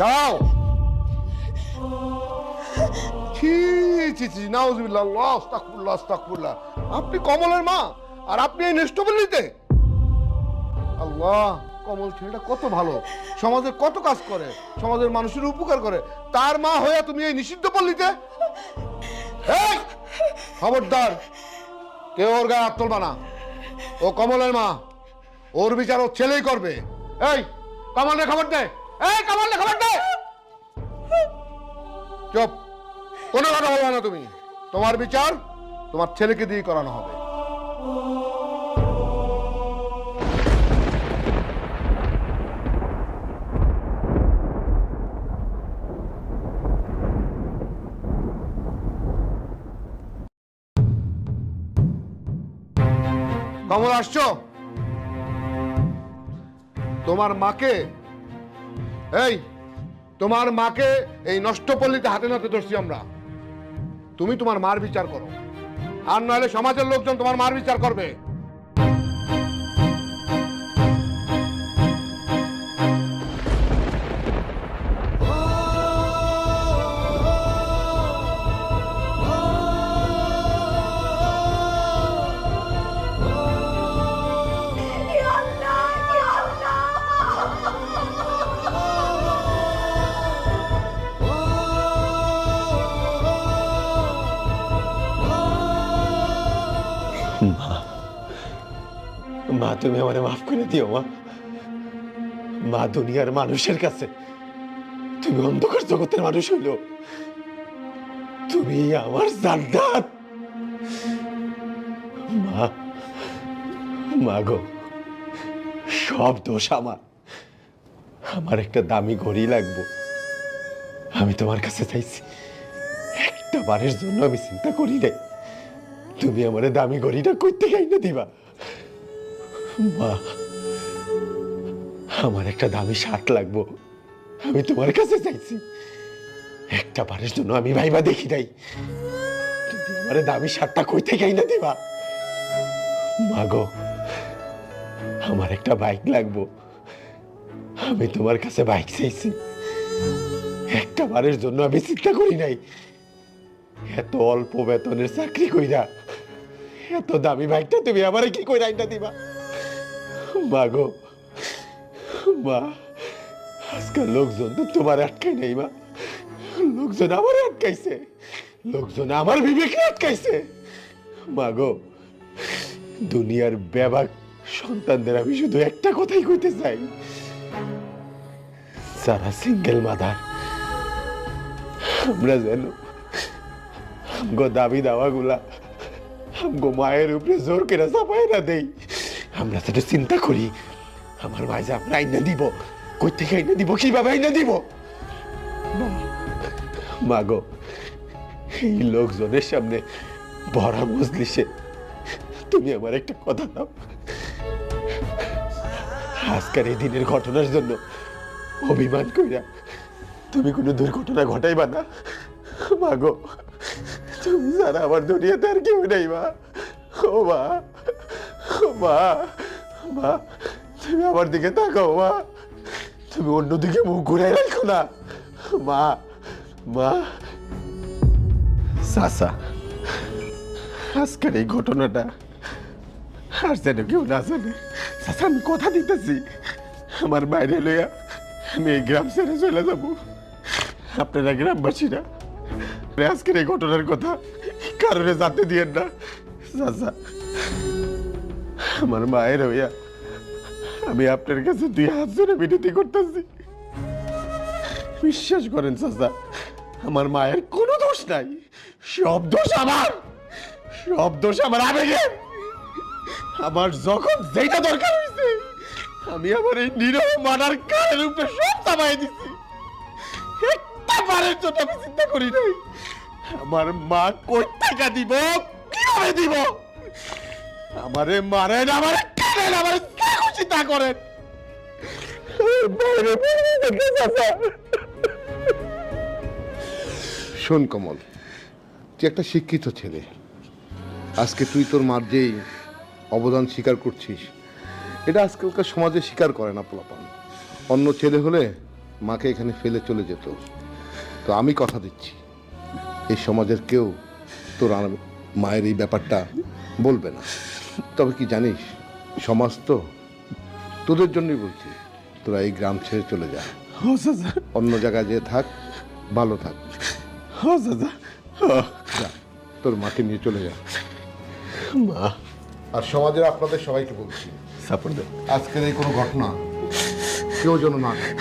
দাও। ছি ছি ছি, নাউজুবিল্লাহ, আল্লাহ আস্তাগফিরুল্লাহ আস্তাগফিরুল্লাহ। আপনি কমলের মা আর আপনি এই নষ্টপল্লীতে? আল্লাহ, কমল ছেলেটা কত ভালো, সমাজের কত কাজ করে, সমাজের মানুষের উপকার করে, তার মা হয়ে তুমি এই নিষিদ্ধ পল্লীতে? এই, খবরদার, কেউ ওর গায়ে হাত তুলবা না। ও কমলের মা, ওর বিচার ওর ছেলেই করবে। এই কমলের খবর দে, এই কমলের খবর দে। চুপ, কোনো কথা বলবে না তুমি। তোমার বিচার তোমার ছেলেকে দিয়ে করানো হবে। কমল, আসছো? তোমার মাকে, এই তোমার মাকে এই নষ্টপল্লীতে হাতে নাতে ধরছি আমরা। তুমি তোমার মার বিচার করো, আর নাহলে সমাজের লোকজন তোমার মার বিচার করবে। মা, তুমি আমারে মাফ করে দিও মা। মা, দুনিয়ার মানুষের কাছে তুমি অন্ধকার জগতের মানুষ হইল, তুমি আমার জান্নাত। মা, মা গো, সব দোষ আমার। আমার একটা দামি ঘড়ি লাগবো, আমি তোমার কাছে চাইছি, একটা বারের জন্য আমি চিন্তা করি নাই তুমি আমার দামি ঘড়িটা করতে গাই না দিবা। মা, আমার একটা দামি শার্ট লাগবো, আমি তোমার কাছে চাইছি, একটা বারের জন্য আমি ভাইবা দেখি নাই তুমি আমার দামি শার্টটা কইতে গাই না দিবা। মা গো, আমার একটা বাইক লাগবো, আমি তোমার কাছে বাইক চাইছি, একটা বারের জন্য আমি চিন্তা করি নাই এত অল্প বেতনের চাকরি কইরা এত দামি বাইকটা তুমি আমারে কি কইরা আইনা দিবা। মা গো, মা, আজকাল লোকজন তো তোমার আটকাই নাই মা, লোকজন আমার আটকাইছে, লোকজন আমার বিবেকে আটকাইছে। মা গো, দুনিয়ার বেবাক সন্তানদের আমি শুধু একটা কথাই কইতে চাই, যারা সিঙ্গেল মাদার, আমরা যেন আমগো দাবি দাওয়াগুলা আমগো মায়ের উপরে জোর করে চাপাই না দেই। আমরা তো চিন্তা করি আমার মাঝে আমরা আইনা দিব, কই থেকে আইনা দিব, কিভাবে আইনা দিব। মা গো, এই লোকজনের সামনে ভরা মজলিসে তুমি আমার একটা কথা দাও, আজকের এই দিনের ঘটনার জন্য অভিমান কইরা তুমি কোনো দুর্ঘটনা ঘটাইবা না। মা গো, তুমি ছাড়া আমার দুনিয়াতে আর কেউ নেই মা। ও মা, মা, মা, তুমি আমার দিকে তাকাও মা, তুমি অন্যদিকে মুখ ঘুরে রাখো না মা। মা, চাচা, আজকের এই ঘটনাটা আর যেন কেউ না জানে। চাচা, আমি কথা দিতেছি, আমার বাইরে লইয়া আমি এই গ্রাম ছেড়ে চলে যাবো। আপনারা গ্রামবাসীরা আজকের এই ঘটনার কথা কারণে জানতে দিয়েন না। চাচা, আমার মায়ের হইয়া আমি আপনার কাছে 2 হাত জোড়ে বিনতি করতেছি, বিশ্বাস করেন চাচা, আমার মায়ের কোনো দোষ নাই, সব দোষ আমার, সব দোষ আমার আবেগের। আমার যখন যেটা দরকার হয়েছে আমি আমার এই নীরব মানার কানের উপরে সব চাপাই দিছি, একটা বারের জন্য আমি চিন্তা করি নাই আমার মা কই টাকা দিব, কিভাবে দিব। আমারে মারেন, আমার কানেন, আমার যা খুশি তা করেন। শোন কমল, তুই একটা শিক্ষিত ছেলে, আজকে তুই তোর মার যেই অবদান স্বীকার করছিস, এটা আজকালকার সমাজে স্বীকার করে না পোলাপান। অন্য ছেলে হলে মাকে এখানে ফেলে চলে যেত। তো আমি কথা দিচ্ছি, এই সমাজের কেউ তোর আর মায়ের এই ব্যাপারটা বলবে না। তবে কি জানিস, সমাজ তো তোদের জন্যই বলছি, তোরা এই গ্রাম ছেড়ে চলে যা, ও চাচা, অন্য জায়গায় যেয়ে থাক, ভালো থাক। ও চাচা, যা, তোর মাকে নিয়ে চলে যা। মা আর সমাজের আপনাদের সবাইকে বলছি, সাপোর্ট দেন। আজকের এই কোনো ঘটনা কেউ যেন না করে।